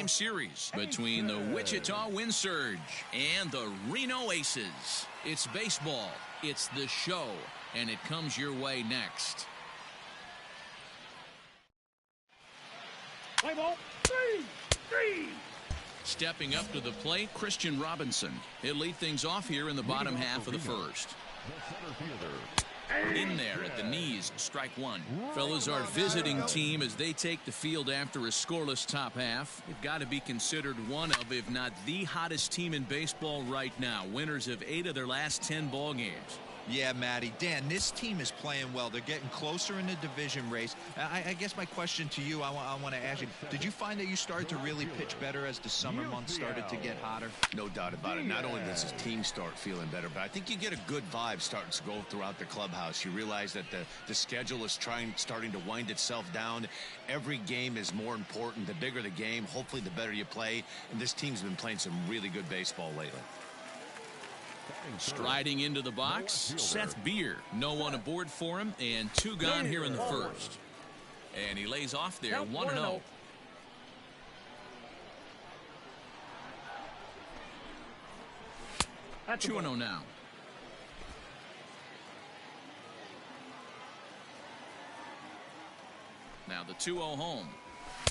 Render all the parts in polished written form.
3-game series between the Wichita Wind Surge and the Reno Aces. It's baseball, it's the show, and it comes your way next. Play ball. Three. Stepping up to the plate, Christian Robinson. He'll lead things off here in the bottom half of the first. In there at the knees, strike one. Fellas, our visiting team, as they take the field after a scoreless top half, they've got to be considered one of, if not the hottest team in baseball right now. Winners of 8 of their last 10 ball games. Yeah, Matty. Dan, this team is playing well. They're getting closer in the division race. I guess my question to you, I want to ask you, did you find that you started to really pitch better as the summer months started to get hotter? No doubt about it. Not only does his team start feeling better, but I think you get a good vibe starting to go throughout the clubhouse. You realize that the schedule is starting to wind itself down. Every game is more important. The bigger the game, hopefully the better you play. And this team's been playing some really good baseball lately. Striding into the box, Seth Beer. No one aboard for him, and 2 gone here in the first. And he lays off there, 1-0. That's 2-0 now. Now the 2-0 home.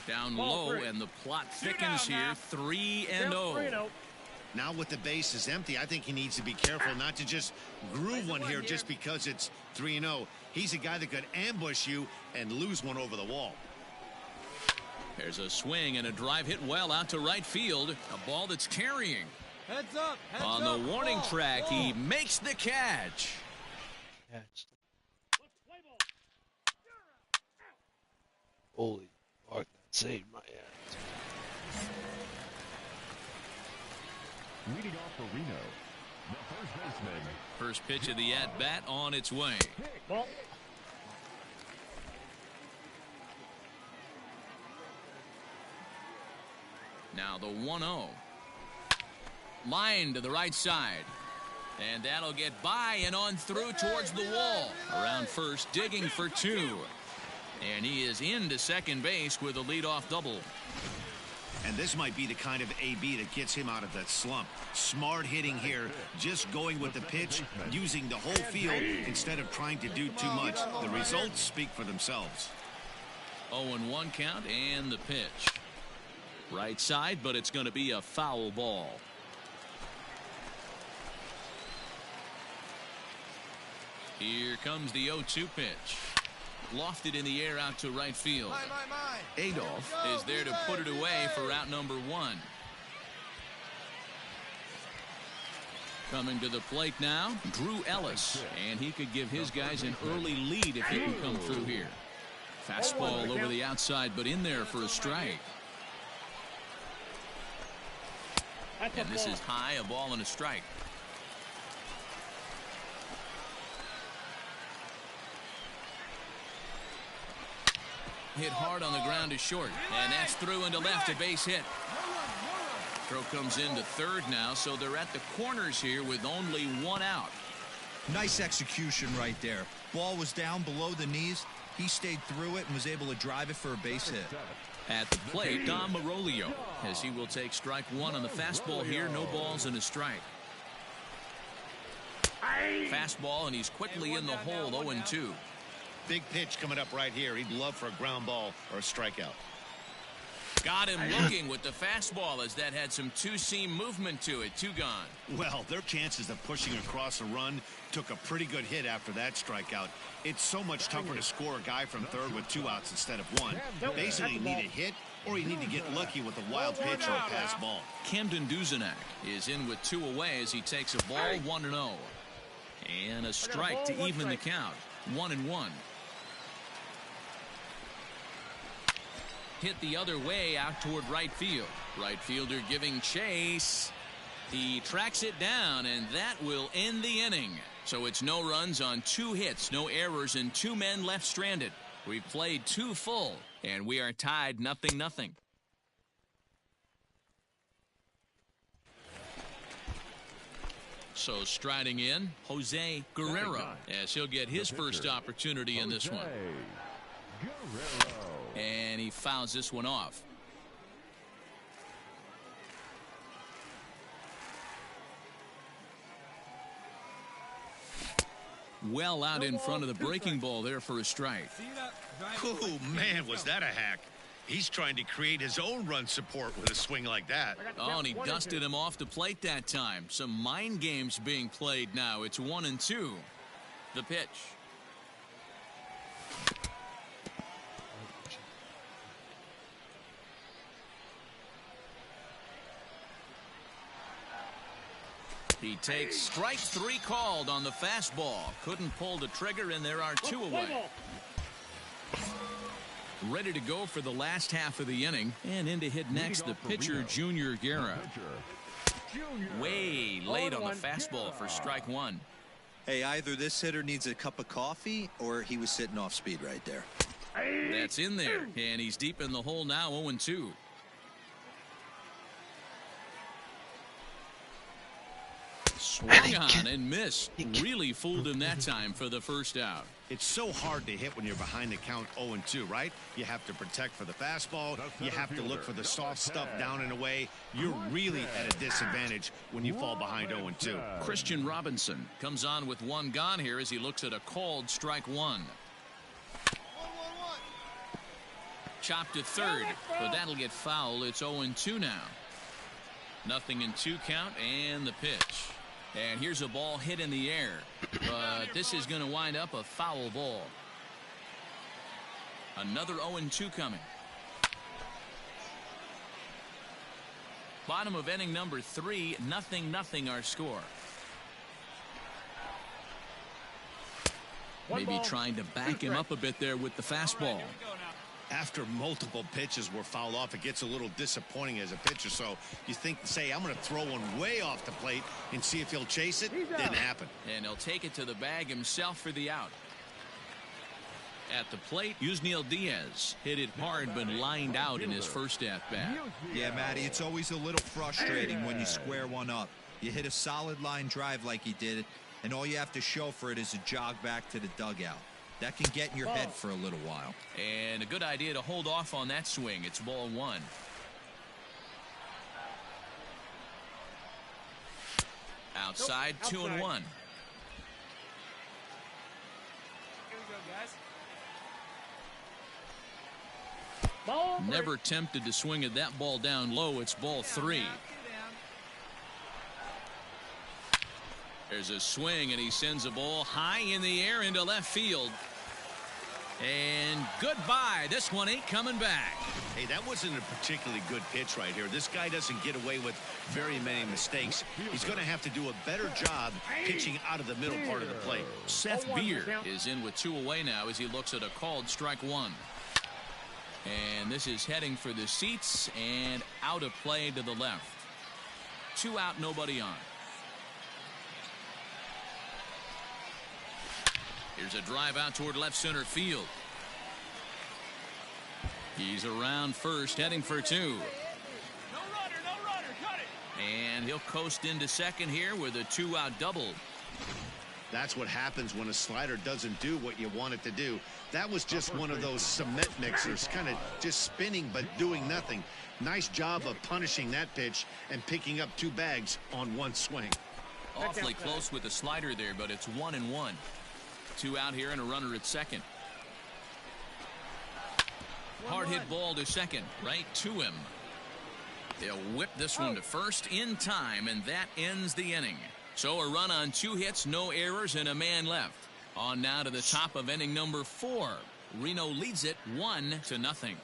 Down low, and the plot thickens here, 3-0. Now with the bases empty, I think he needs to be careful not to just groove one here just because it's 3-0. He's a guy that could ambush you and lose one over the wall. There's a swing and a drive hit well out to right field. A ball that's carrying. Heads up. On the warning track, he makes the catch. Holy fuck, that saved my ass. Leading off for Reno, the first baseman. First pitch of the at-bat on its way. Ball. Now the 1-0. Line to the right side. And that'll get by and on through towards the wall. Around first, digging for 2. And he is into second base with a leadoff double. And this might be the kind of AB that gets him out of that slump. Smart hitting here, just going with the pitch, using the whole field instead of trying to do too much. The results speak for themselves. 0-1 count and the pitch. Right side, but it's going to be a foul ball. Here comes the 0-2 pitch. Lofted in the air out to right field. Adolph is there to put it away for out number 1. Coming to the plate now, Drew Ellis, and he could give his guys an early lead if he can come through here. Fastball over the outside, but in there for a strike. And this is high, a ball and a strike. Hit hard on the ground to short, and that's through into left, a base hit. Throw comes into third now, so they're at the corners here with only 1 out. Nice execution right there. Ball was down below the knees. He stayed through it and was able to drive it for a base hit. At the plate, Dom Marolio, as he will take strike 1 on the fastball here. No balls and a strike. Fastball, and he's quickly in the hole, 0-2. Big pitch coming up right here. He'd love for a ground ball or a strikeout. Got him looking with the fastball, as that had some two-seam movement to it. 2 gone. Well, their chances of pushing across a run took a pretty good hit after that strikeout. It's so much tougher to score a guy from third with 2 outs instead of 1. Basically, you need a hit, or you need to get lucky with a wild pitch or a pass ball. Camden Duzenak is in with 2 away as he takes a ball, 1-0. And a strike to even the count, 1-1. Hit the other way out toward right field. Right fielder giving chase. He tracks it down, and that will end the inning. So it's no runs on 2 hits, no errors, and 2 men left stranded. We've played 2 full, and we are tied 0-0. So striding in, Jose Guerrero, as he'll get his first opportunity in this one. And he fouls this one off. Well out in front of the breaking ball there for a strike. Oh, man, was that a hack. He's trying to create his own run support with a swing like that. Oh, and he dusted him off the plate that time. Some mind games being played now. It's 1-2. The pitch. He takes strike 3 called on the fastball. Couldn't pull the trigger, and there are 2 away. Ready to go for the last half of the inning. And in to hit next, the pitcher, Junior Guerra. Way late on the fastball for strike 1. Hey, either this hitter needs a cup of coffee or he was sitting off speed right there. That's in there, and he's deep in the hole now, 0-2. Swung on and missed. Really fooled him that time for the first out. It's so hard to hit when you're behind the count 0-2, right? You have to protect for the fastball. You have to look for the soft stuff down and away. You're really at a disadvantage when you fall behind 0-2. Christian Robinson comes on with 1 gone here as he looks at a called strike 1. Chopped to third, but that'll get foul. It's 0-2 now. Nothing in 2 count, and the pitch. And here's a ball hit in the air, but this is going to wind up a foul ball. Another 0-2 coming. Bottom of inning number 3, 0-0 our score. Maybe trying to back him up a bit there with the fastball. After multiple pitches were fouled off, it gets a little disappointing as a pitcher. So you think, say, I'm going to throw one way off the plate and see if he'll chase it. Didn't happen. And he'll take it to the bag himself for the out. At the plate, Yusniel Diaz hit it hard but lined out in his first at-bat. Yeah, Matty, it's always a little frustrating when you square one up. You hit a solid line drive like he did, and all you have to show for it is a jog back to the dugout. That can get in your head for a little while. And a good idea to hold off on that swing. It's ball 1. Outside, 2-1. Here we go, guys. Never tempted to swing at that ball down low. It's ball 3. There's a swing, and he sends a ball high in the air into left field. And goodbye. This one ain't coming back. Hey, that wasn't a particularly good pitch right here. This guy doesn't get away with very many mistakes. He's going to have to do a better job pitching out of the middle part of the plate. Seth Beer is in with 2 away now as he looks at a called strike 1. And this is heading for the seats and out of play to the left. 2 out, nobody on. Here's a drive out toward left center field. He's around first, heading for 2. No runner, cut it. And he'll coast into second here with a 2-out double. That's what happens when a slider doesn't do what you want it to do. That was just one of those cement mixers, kind of just spinning but doing nothing. Nice job of punishing that pitch and picking up 2 bags on 1 swing. Awfully close with the slider there, but it's 1-1. 2 out here and a runner at second. Hard hit ball to second, right to him. They'll whip this one to first in time, and that ends the inning. So a run on 2 hits, no errors, and a man left. On now to the top of inning number 4. Reno leads it 1-0.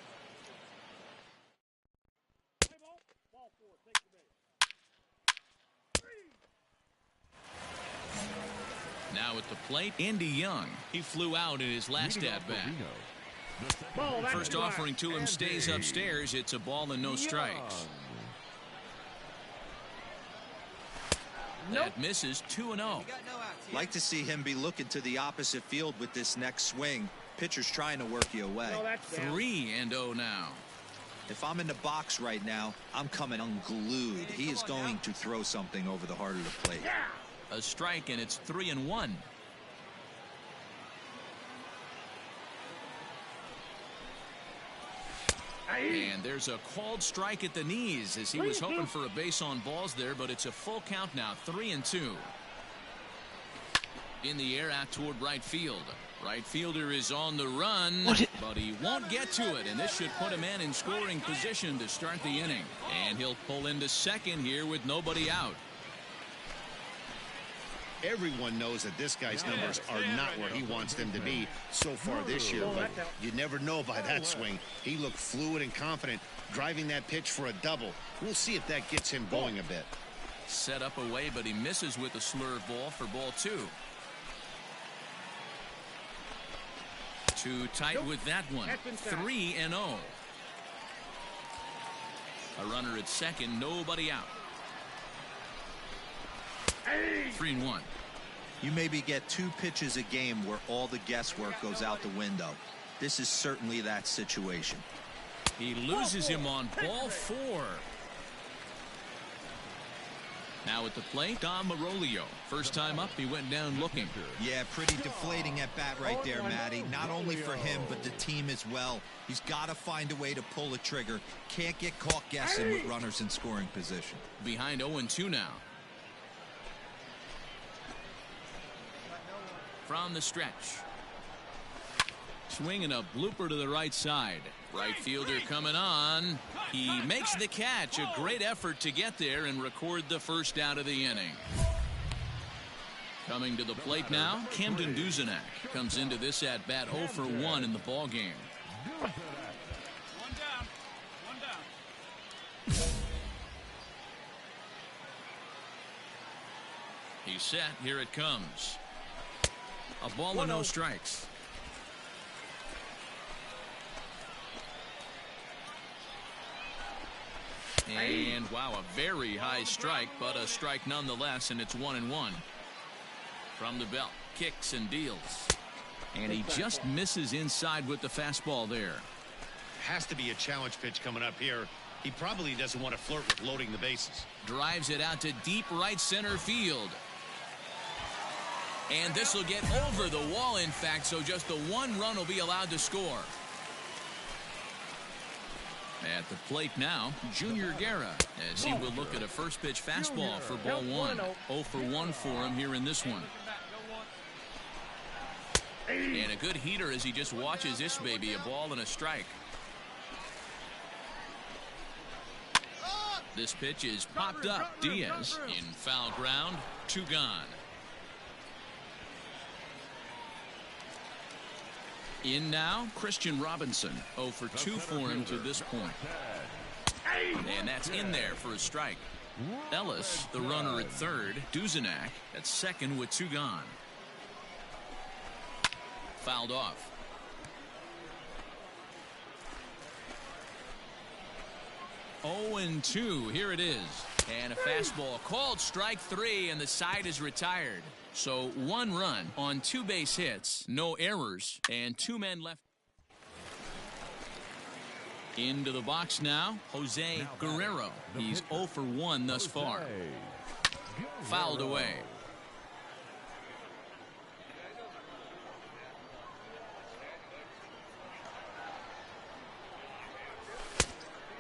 Now at the plate, Andy Young. He flew out in his last at-bat. First offering to him stays upstairs. It's a ball and no strikes. That misses 2-0. Like to see him be looking to the opposite field with this next swing. Pitcher's trying to work you away. 3-0 now. If I'm in the box right now, I'm coming unglued. He is going to throw something over the heart of the plate. A strike, and it's 3-1. And there's a called strike at the knees as he was hoping for a base on balls there, but it's a full count now, 3-2. In the air out toward right field. Right fielder is on the run, but he won't get to it, and this should put a man in scoring position to start the inning. And he'll pull into second here with nobody out. Everyone knows that this guy's numbers are not where he wants them to be so far this year, but you never know by that swing. He looked fluid and confident, driving that pitch for a double. We'll see if that gets him going a bit. Set up away, but he misses with a slurve ball for ball 2. Too tight with that one. 3-0. A runner at second, nobody out. 3-1. You maybe get 2 pitches a game where all the guesswork goes out the window. This is certainly that situation. He loses him on ball 4. Now at the plate, Dom Marolio. First time up, he went down looking. Yeah, pretty deflating at bat right there, Matty. Not only for him, but the team as well. He's got to find a way to pull a trigger. Can't get caught guessing with runners in scoring position. Behind 0-2 now. From the stretch. Swinging a blooper to the right side. Right fielder coming on. He makes the catch. A great effort to get there and record the first out of the inning. Coming to the plate now, Camden Duzenak comes into this at bat 0 for 1 in the ball game. One down. One down. He's set. Here it comes. A ball with no strikes. And wow, a very high strike, but a strike nonetheless, and it's 1-1. From the belt, kicks and deals. And he just misses inside with the fastball there. Has to be a challenge pitch coming up here. He probably doesn't want to flirt with loading the bases. Drives it out to deep right center field. And this will get over the wall, in fact, so just the 1 run will be allowed to score. At the plate now, Junior Guerra, as he will look at a first pitch fastball for ball 1. 0 for 1 for him here in this one. And a good heater as he just watches this baby, a ball and a strike. This pitch is popped up. Diaz in foul ground, 2 gone. In now, Christian Robinson. 0 for 2 for him to this point. And that's in there for a strike. Ellis, the runner at third. Duzenak at second with 2 gone. Fouled off. Oh, and 2. Here it is. And a fastball called strike 3, and the side is retired. So 1 run on 2 base hits, no errors, and 2 men left. Into the box now, Jose Guerrero. He's 0 for 1 thus far. Fouled away.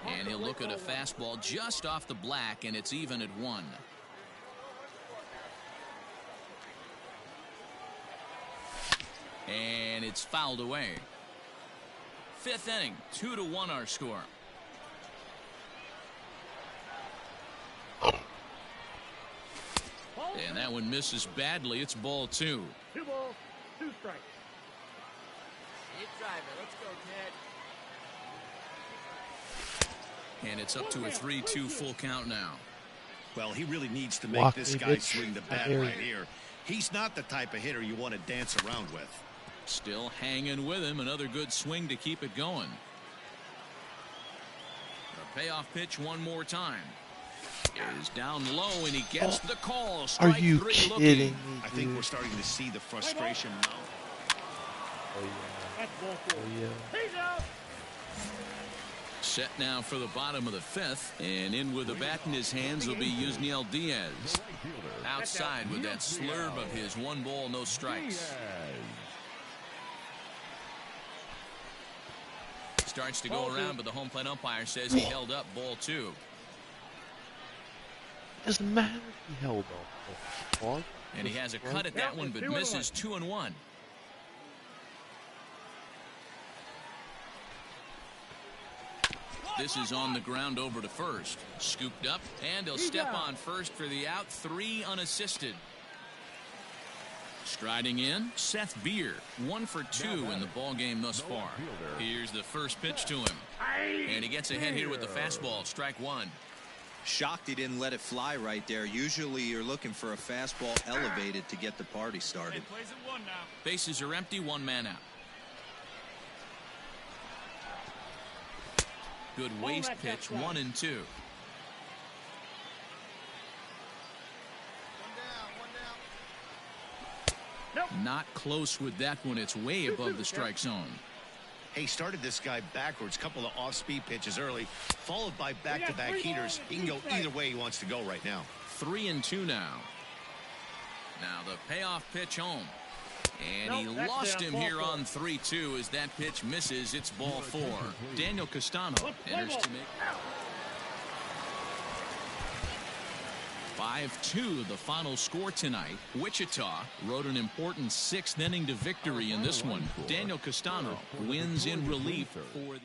And he'll look at a fastball just off the black, and it's even at 1. And it's fouled away. 5th inning, 2-1 our score. And that one misses badly. It's ball 2. 2 balls, 2 strikes. Keep driving. Let's go, kid. And it's up to a 3-2 full count now. Well, he really needs to make this guy swing the bat right here. He's not the type of hitter you want to dance around with. Still hanging with him. Another good swing to keep it going. The payoff pitch one more time. Is down low, and he gets the call. Strike Are you 3 kidding looking. me, I think dude? we're starting to see the frustration mount. Oh, yeah. That's ball 4. Oh, yeah. He's out. Set now for the bottom of the 5th, and in with the bat in his hands will be Yusniel Diaz. Outside with that slurve of his 1 ball, no strikes. Starts to go around, but the home plate umpire says he held up ball 2. Doesn't matter if he held on. And he has a cut at that one, but misses 2-1. This is on the ground over to first. Scooped up, and he'll step on first for the out. 3 unassisted. Striding in, Seth Beer. 1 for 2 in the ball game thus far. Here's the first pitch to him. And he gets ahead here with the fastball. Strike 1. Shocked he didn't let it fly right there. Usually you're looking for a fastball elevated to get the party started. Bases are empty, 1 man out. Good waist pitch, 1-2. Not close with that one. It's way above the strike zone. Hey, started this guy backwards. Couple of off-speed pitches early, followed by back-to-back heaters. He can go either way he wants to go right now. 3-2 now. Now the payoff pitch home. And he lost him here on 3-2 as that pitch misses. It's ball 4. Daniel Castano enters to make 5-2 the final score tonight. Wichita rode an important 6th inning to victory in this one. Daniel Castano wins in relief for the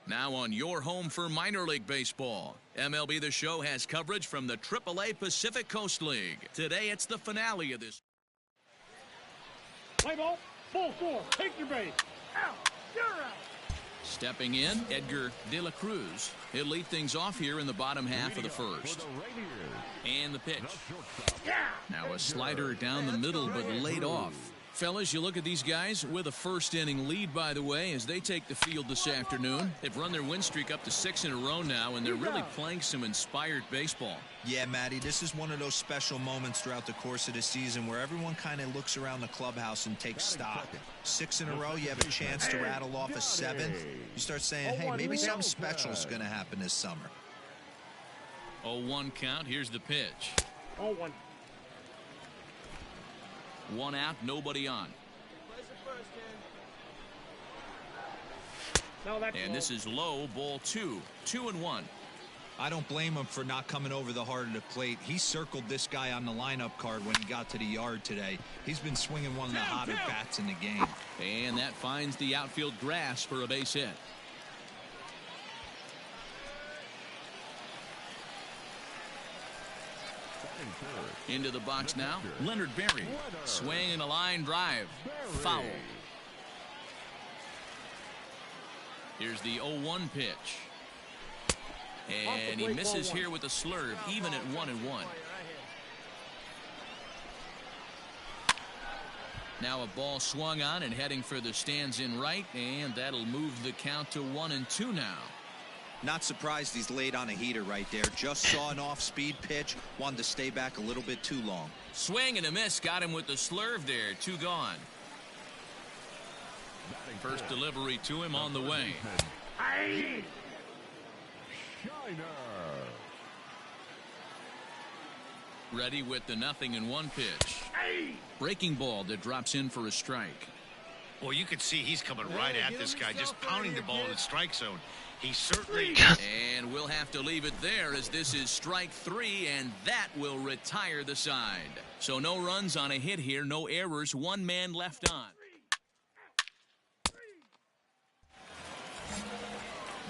Now on your home for minor league baseball. MLB The Show has coverage from the AAA Pacific Coast League. Today it's the finale of this. Play ball, full 4, take your base. Out, you're out. Stepping in, Edgar De La Cruz. He'll lead things off here in the bottom half of the first. And the pitch. Now a slider down the middle, but laid off. Fellas, you look at these guys with a first inning lead, by the way, as they take the field this afternoon. They've run their win streak up to 6 in a row now, and they're really playing some inspired baseball. Yeah, Matty, this is one of those special moments throughout the course of the season where everyone kind of looks around the clubhouse and takes stock. 6 in a row, you have a chance to rattle off a 7th. You start saying, hey, maybe something special is going to happen this summer. 0-1 count. Here's the pitch. 0-1. 1 out, nobody on. And this is low, ball 2. 2-1. I don't blame him for not coming over the heart of the plate. He circled this guy on the lineup card when he got to the yard today. He's been swinging one of the hotter bats in the game. And that finds the outfield grass for a base hit. Into the box now, Leonard Berry. Swing and a line drive. Foul. Here's the 0-1 pitch. And he misses here with a slurve, even at 1-1. Now a ball swung on and heading for the stands in right, and that'll move the count to 1-2 now. Not surprised he's laid on a heater right there. Just saw an off-speed pitch. Wanted to stay back a little bit too long. Swing and a miss. Got him with the slurve there. 2 gone. First delivery to him on the way. Ready with the 0-1 pitch. Breaking ball that drops in for a strike. Well, you can see he's coming right at this guy, just pounding the ball in the strike zone. He certainly... And we'll have to leave it there as this is strike 3, and that will retire the side. So no runs on a hit here, no errors, 1 man left on.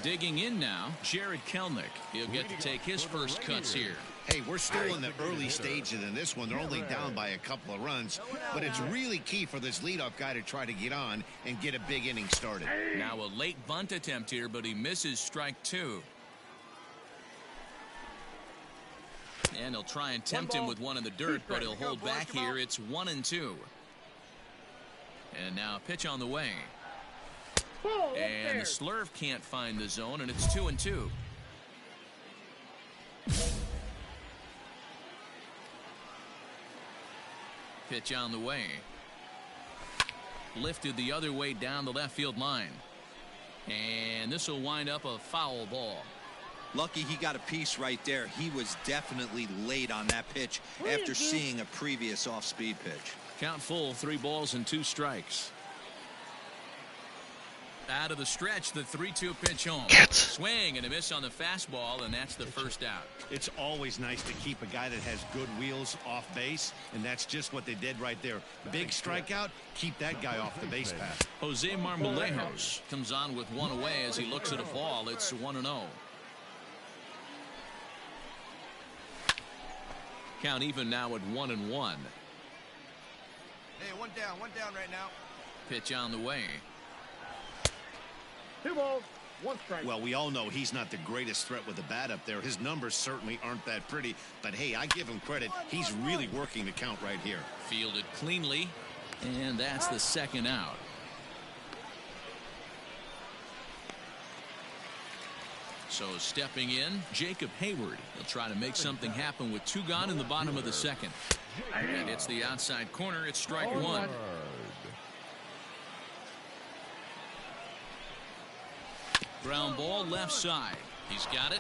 Digging in now, Jared Kelnick. He'll get to take his first cuts here. Hey, we're still in the early stages in this one. They're only down by a couple of runs, but it's really key for this leadoff guy to try to get on and get a big inning started. Now a late bunt attempt here, but he misses strike 2. And he'll try and tempt him with one in the dirt, but he'll hold back here. It's 1-2. And now a pitch on the way. And the slurve can't find the zone, and it's 2-2. Pitch on the way. Lifted the other way down the left field line. And this will wind up a foul ball. Lucky he got a piece right there. He was definitely late on that pitch after seeing a previous off-speed pitch. Count full, 3 balls and 2 strikes. Out of the stretch, the 3-2 pitch home. Swing and a miss on the fastball, and that's the first out. It's always nice to keep a guy that has good wheels off base, and that's just what they did right there. Big strikeout, keep that guy off the base path. Jose Marmolejos comes on with 1 away as he looks at a ball. It's 1-0. Count even now at 1-1. Hey, one down right now. Pitch on the way. 2 balls, 1 strike. Well, we all know he's not the greatest threat with the bat up there. His numbers certainly aren't that pretty, but hey, I give him credit. He's really working the count right here. Fielded cleanly, and that's the second out. So stepping in, Jacob Hayward. He'll try to make something happen with 2 gone in the bottom of the second. And it's the outside corner. It's strike 1. Ground ball left side. He's got it.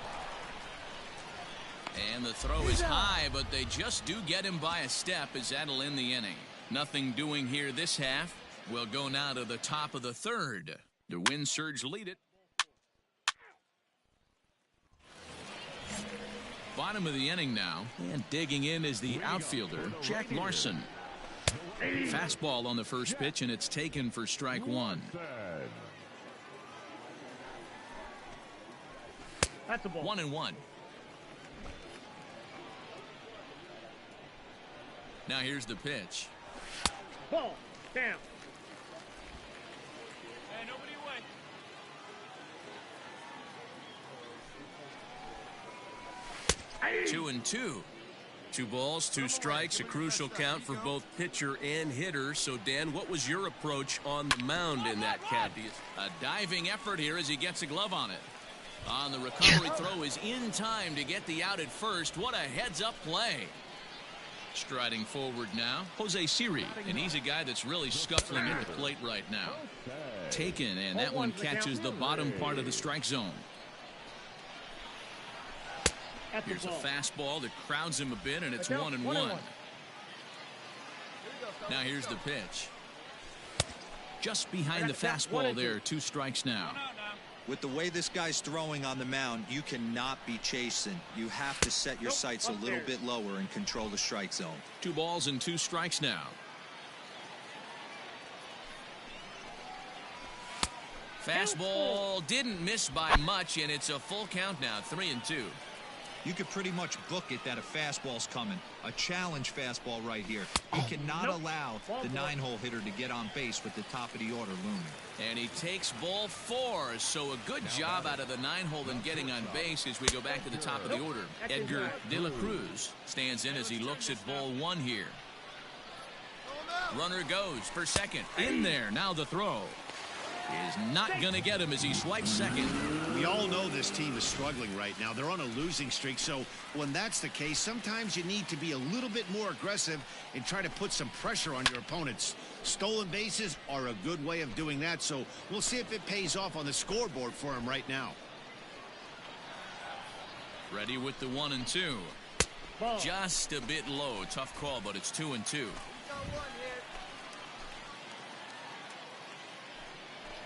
And the throw is high, but they just do get him by a step as that'll end the inning. Nothing doing here this half. We'll go now to the top of the 3rd. The Wind Surge lead it. Bottom of the inning now, and digging in is the outfielder, Jack Larson. Fastball on the first pitch, and it's taken for strike 1. That's a ball. 1-1. Now here's the pitch. Ball down. Hey, nobody away. 2-2. 2 balls, 2 strikes, a crucial count for both pitcher and hitter. So, Dan, what was your approach on the mound in that count? A diving effort here as he gets a glove on it. On the recovery throw is in time to get the out at first. What a heads-up play. Striding forward now, Jose Siri, and he's a guy that's really scuffling at the plate right now. Taken, and that one catches the bottom part of the strike zone. Here's a fastball that crowds him a bit, and it's 1-1. Now here's the pitch. Just behind the fastball there, 2 strikes now. With the way this guy's throwing on the mound, you cannot be chasing. You have to set your sights a little bit lower and control the strike zone. 2 balls and 2 strikes now. Fastball didn't miss by much, and it's a full count now, 3-2. You could pretty much book it that a fastball's coming. A challenge fastball right here. You cannot allow the 9-hole hitter to get on base with the top of the order looming. And he takes ball 4, so a good job out of the 9-hole in getting on base as we go back to the top of the order. Edgar De La Cruz stands in as he looks at ball 1 here. Runner goes for second. In there, now the throw. Is not going to get him as he swipes second. We all know this team is struggling right now. They're on a losing streak, so when that's the case, sometimes you need to be a little bit more aggressive and try to put some pressure on your opponents. Stolen bases are a good way of doing that, so we'll see if it pays off on the scoreboard for him right now. Ready with the 1-2. Just a bit low. Tough call, but it's 2-2.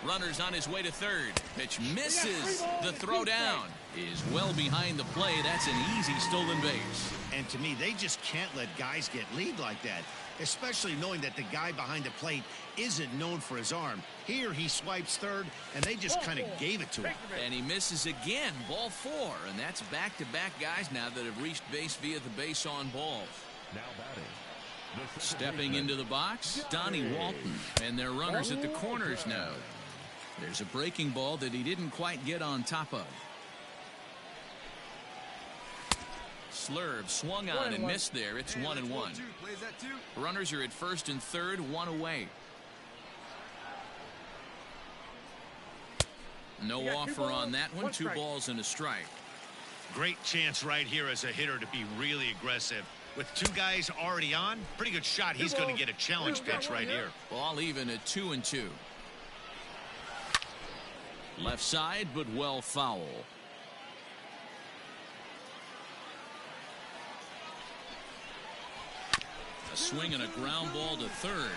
Runners on his way to third. Pitch misses. The throw down is well behind the play. That's an easy stolen base. And to me, they just can't let guys get lead like that, especially knowing that the guy behind the plate isn't known for his arm. Here he swipes third, and they just kind of gave it to him. And he misses again. Ball 4. And that's back-to-back guys now that have reached base via the base on balls. Now batting. Stepping into the box, Donnie Walton. And their runners at the corners now. There's a breaking ball that he didn't quite get on top of. Slurve swung on and missed there. It's 1-1. Runners are at first and third, one away. No offer on that one. 2 balls and a strike. Great chance right here as a hitter to be really aggressive. With 2 guys already on, pretty good shot. He's going to get a challenge pitch right here. Ball even at 2-2. Left side, but well foul. A swing and a ground ball to third.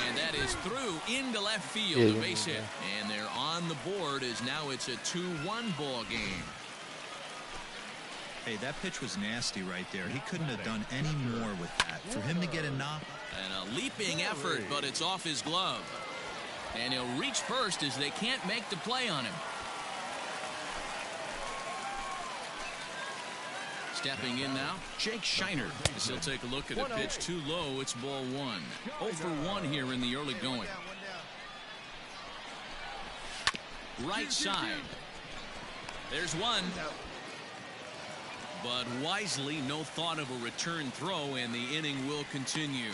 And that is through into left field. A base hit. And they're on the board as now it's a 2-1 ball game. Hey, that pitch was nasty right there. He couldn't have done any more with that. For him to get a knock. And a leaping effort, but it's off his glove. And he'll reach first as they can't make the play on him. Stepping in now, Jake Shiner. As he'll take a look at a pitch too low. It's ball 1. 0 for 1 here in the early going. Right side. There's one. But wisely, no thought of a return throw, and the inning will continue.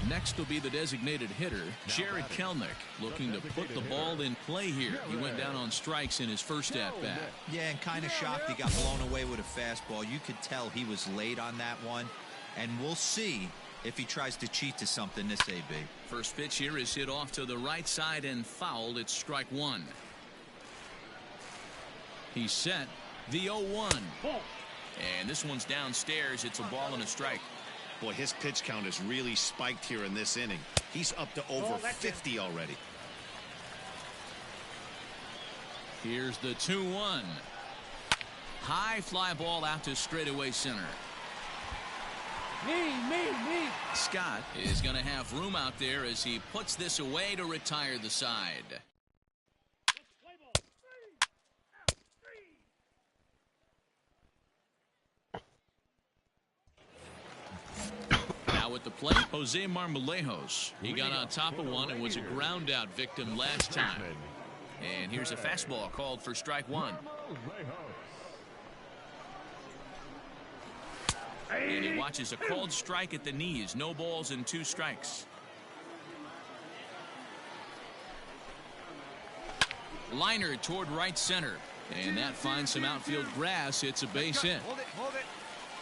Next will be the designated hitter, Jared Kelenic, looking to put the ball in play here. He went down on strikes in his first at-bat. Yeah, and kind of shocked he got blown away with a fastball. You could tell he was late on that one, and we'll see if he tries to cheat to something this AB. First pitch here is hit off to the right side and fouled. It's strike 1. He's set. The 0-1. And this one's downstairs. It's a ball and a strike. Boy, his pitch count has really spiked here in this inning. He's up to over 50 already. Here's the 2-1. High fly ball out to straightaway center. Me. Scott is going to have room out there as he puts this away to retire the side. Now at the plate, Jose Marmolejos. He got on top of one and was a ground out victim last time. And here's a fastball called for strike 1. And he watches a called strike at the knees. No balls and 2 strikes. Liner toward right center. And that finds some outfield grass. It's a base hit. Hold it.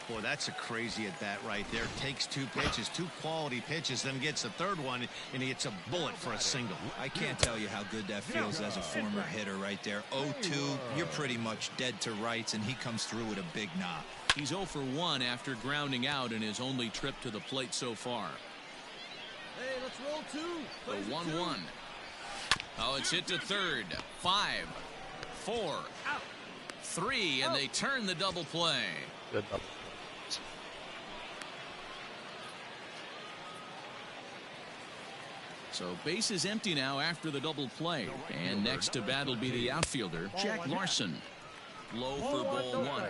Boy, that's a crazy at bat right there. Takes 2 pitches, 2 quality pitches, then gets the 3rd one, and he hits a bullet for a single. I can't tell you how good that feels as a former hitter right there. 0-2, you're pretty much dead to rights, and he comes through with a big knock. He's 0 for 1 after grounding out in his only trip to the plate so far. Hey, let's roll 2. The 1-1. Oh, it's hit to third. 5, 4, 3, and they turn the double play. Good double. So base is empty now after the double play. And next to bat will be the outfielder, Jack Larson. Low for ball 1.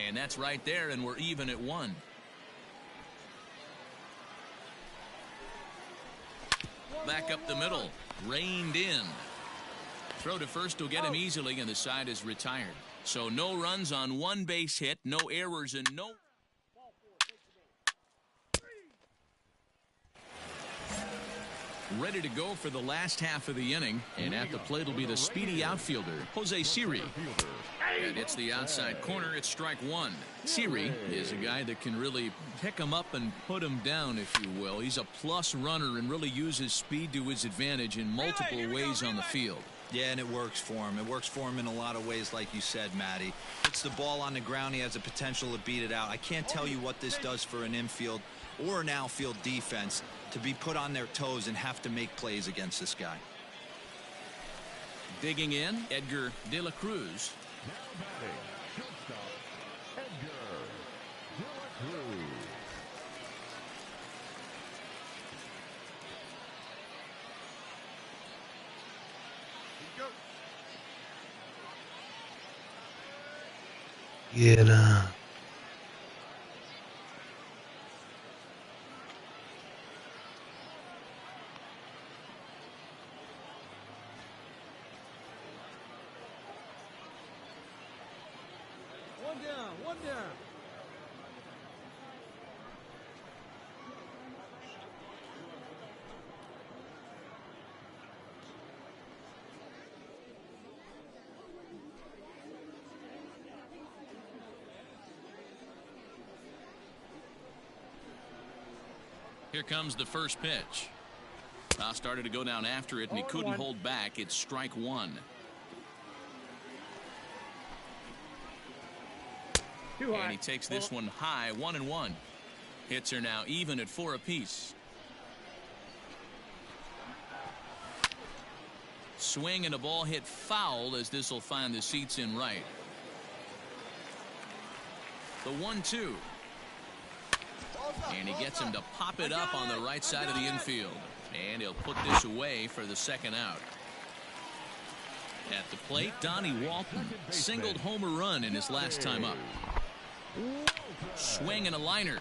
And that's right there, and we're even at 1. Back up the middle. Reined in. Throw to first will get him easily, and the side is retired. So no runs on 1 base hit, no errors, and no... Ready to go for the last half of the inning, and at the plate will be the speedy outfielder, Jose Siri. And it's the outside corner. It's strike 1. Siri is a guy that can really pick him up and put him down, if you will. He's a plus runner and really uses speed to his advantage in multiple ways on the field. Yeah, and it works for him. It works for him in a lot of ways, like you said, Matty. Puts the ball on the ground. He has a potential to beat it out. I can't tell you what this does for an infield or an outfield defense to be put on their toes and have to make plays against this guy. Digging in, Edgar De La Cruz. Now batting, shortstop, Edgar De La Cruz. Get One down, one down. Here comes the first pitch. Started to go down after it, and he couldn't hold back. It's strike one. And he takes this one high, 1-1. Hits are now even at 4 apiece. Swing and a ball hit foul as this will find the seats in right. The 1-2. And he gets him to pop it up on the right side of the infield. And he'll put this away for the second out. At the plate, Donnie Walton singled home a run in his last time up. Swing and a liner.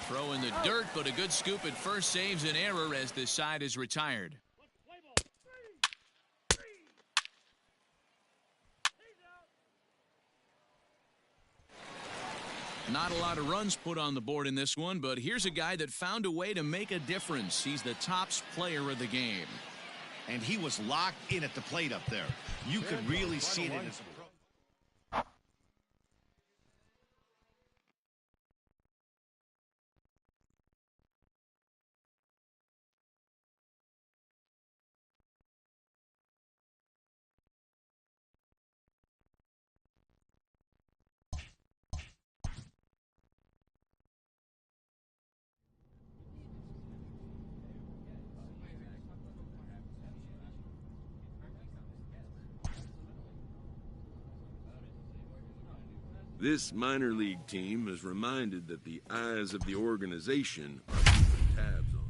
Throw in the dirt, but a good scoop at first saves an error as this side is retired. Not a lot of runs put on the board in this one, but here's a guy that found a way to make a difference. He's the tops player of the game. And he was locked in at the plate up there. You could really see it in his approach. This minor league team is reminded that the eyes of the organization are keeping tabs on them.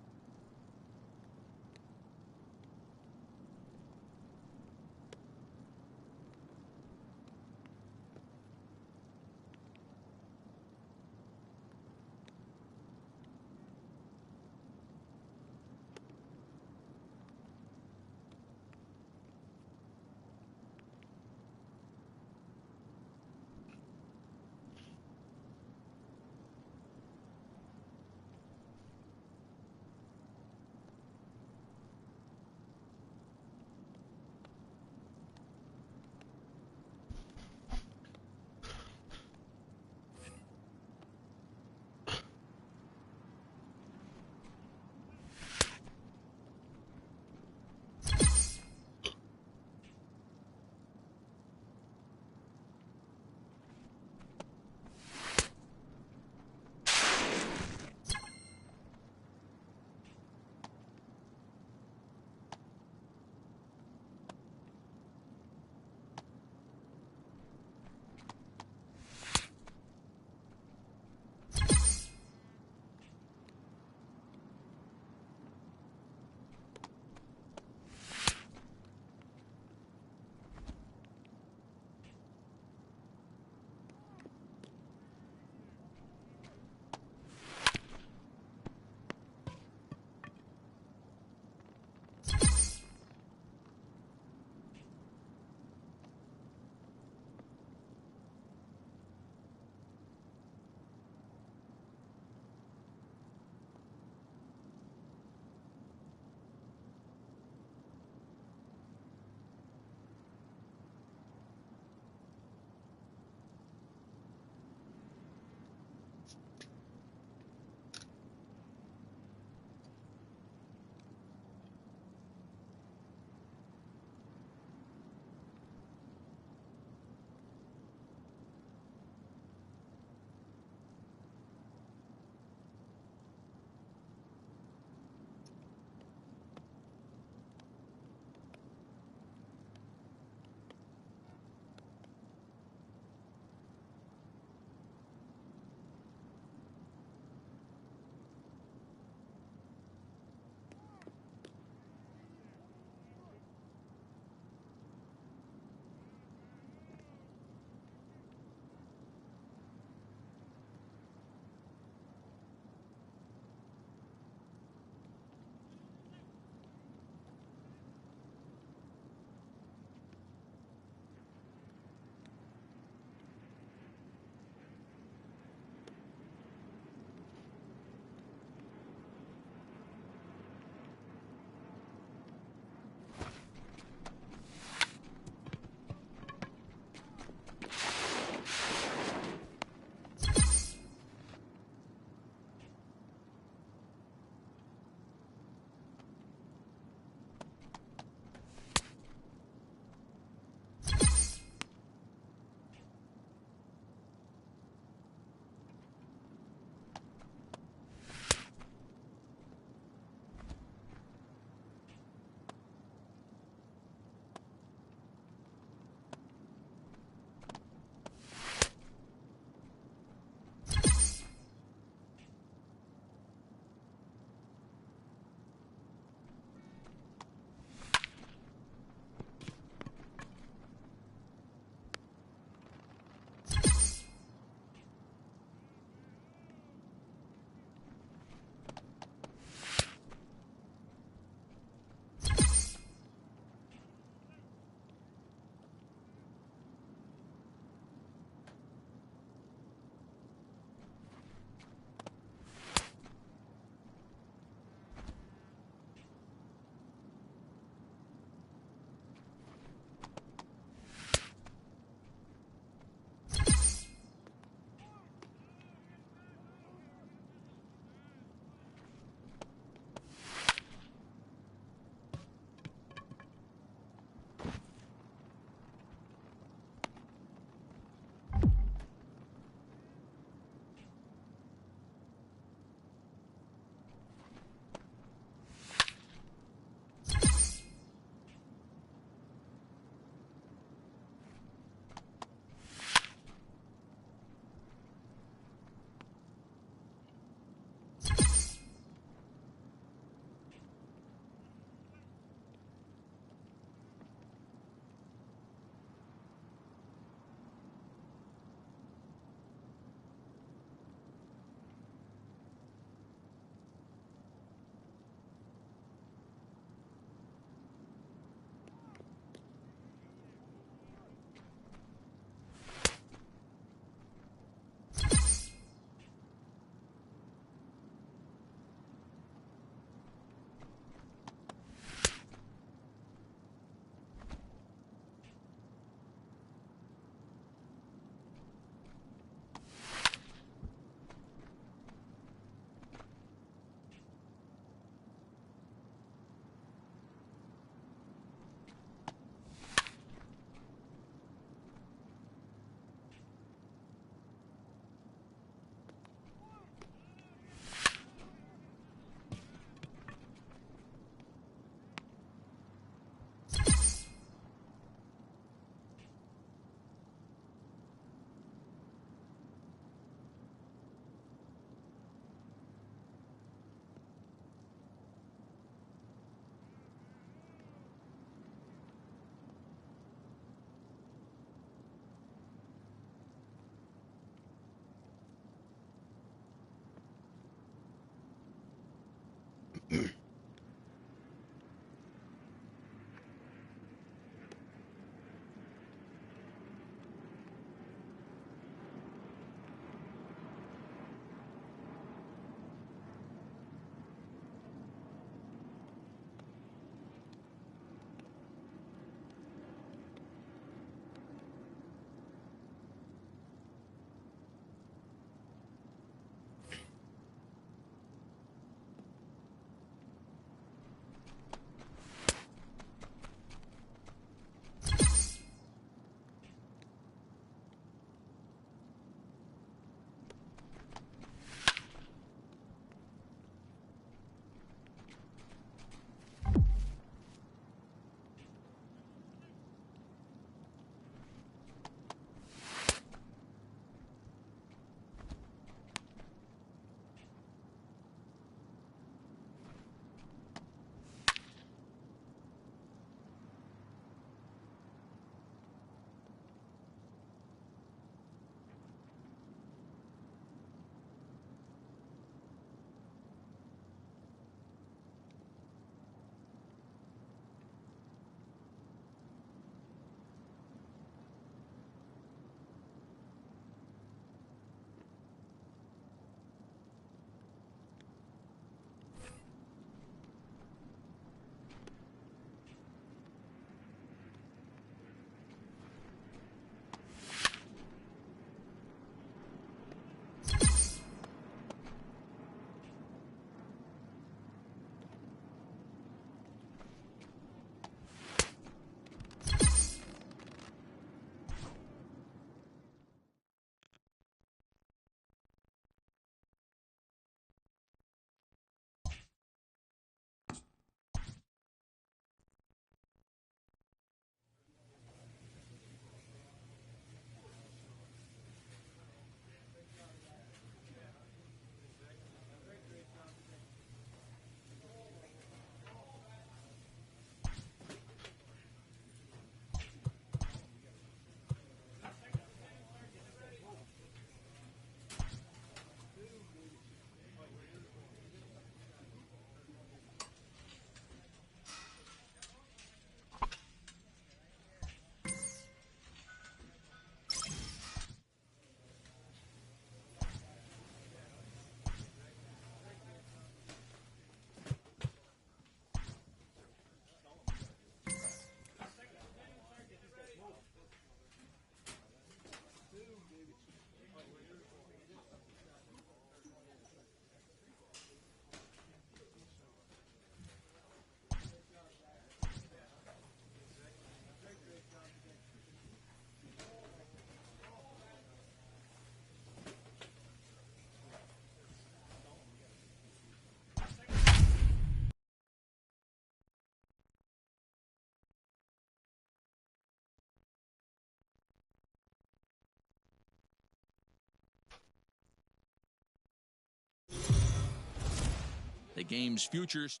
game's futures.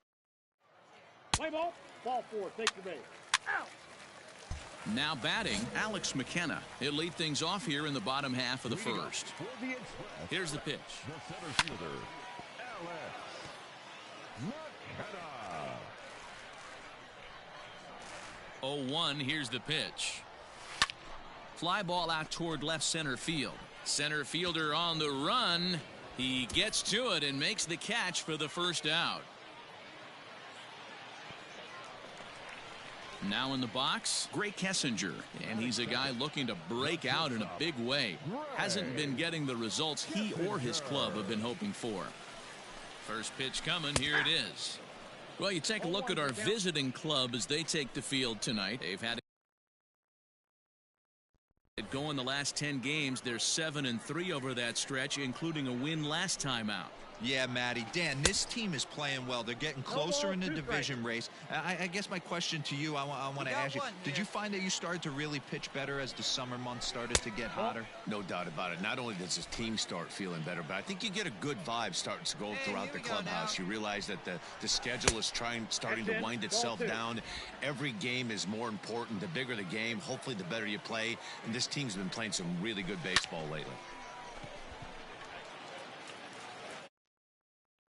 Play ball. Ball 4. Take your base. Out. Now batting, Alex McKenna. He'll lead things off here in the bottom half of the first. Here's the pitch. The center fielder, Alex McKenna. 0-1, here's the pitch. Fly ball out toward left center field. Center fielder on the run. He gets to it and makes the catch for the first out. Now in the box, Gray Kessinger, and he's a guy looking to break out in a big way. Hasn't been getting the results he or his club have been hoping for. First pitch coming, here it is. Well, you take a look at our visiting club as they take the field tonight. They've had it go in the last 10 games. They're 7-3 over that stretch, including a win last time out. Yeah, Matty. Dan, this team is playing well. They're getting closer in the division race. I guess my question to you, I want to ask you, did you find that you started to really pitch better as the summer months started to get hotter? No doubt about it. Not only does his team start feeling better, but I think you get a good vibe starting to go throughout the clubhouse. You realize that the schedule is starting to wind itself down. Every game is more important. The bigger the game, hopefully the better you play. And this team's been playing some really good baseball lately.